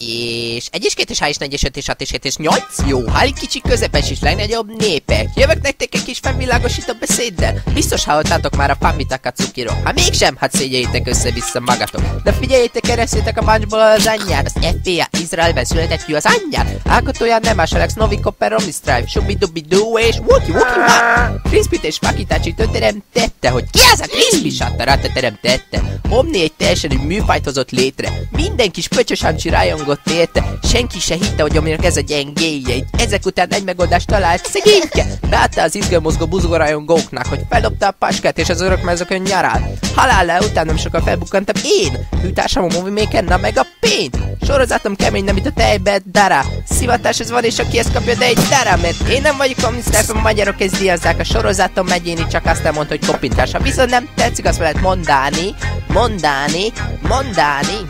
És 1 és 2 és 3 és 4 és 5 és 6 és 7 és 8. Jó, hány kicsi, közepes és legnagyobb népek. Jövök nektek egy kis felvilágosító beszéddel. Biztos hallottátok már a Famitaka cukiról. Ha mégsem, hát szégyeljétek össze-vissza magatok. De figyeljétek, keressétek a mancsból az anyját. Az FBA Izraelben született ki az anyját. Alkotóján nem más Alex Novikov per Omnistrive, Shubidubidu és Wookie Wookie. Crispit és Fakitacsit teremtette, hogy ki az a Crispy Sattarata teremtette. Omni egy teljesen új műfajt hozott létre. Minden kis pöcsös hancsi rajongott érte. Senki se hitte, hogy aminek ez a gyengéje. Ezek után egy megoldást talált szegényke. Beadta az izgalmozgó buzgó rajongóknak, hogy feldobta a paskát és az örökmezőkön nyarál. Halál után nem sokkal felbukkantam én. Hűtársam a Movie Maker, na meg a pénzt. Sorozatom kemény, nem itt a tejbe, dara. Szivatás ez van, és aki ezt kapja, de egy dara. Mert én nem vagyok kommunisztás, a magyarok ezt díjazzák. A sorozatom megyéni, csak azt nem mondta, hogy kopintás. Ha viszont nem tetszik, azt lehet mondani.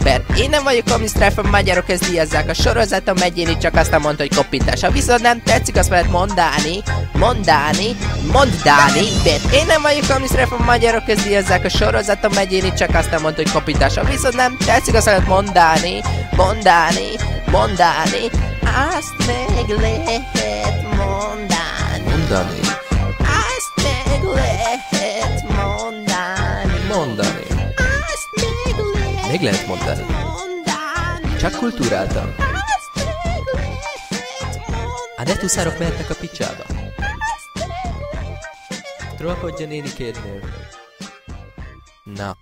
Mert én nem vagyok kommunisztás, a magyarok ezt díjazzák. A sorozatom megyéni, csak azt nem mondta, hogy kopintás. Ha viszont nem tetszik, azt lehet mondani. Mert én nem vagyok kommunisztás, a magyarok ezt díjazzák. A sorozatom megyéni, csak azt nem mondta, hogy kopintás. Ha viszont nem tetszik, azt lehet mondani. Azt meg lehet mondani. Azt meg lehet mondani. Azt meg lehet mondani. Csak kultúráltan. A detuszárok mehetnek a picsába. Trollkodja néni kérnél. Na.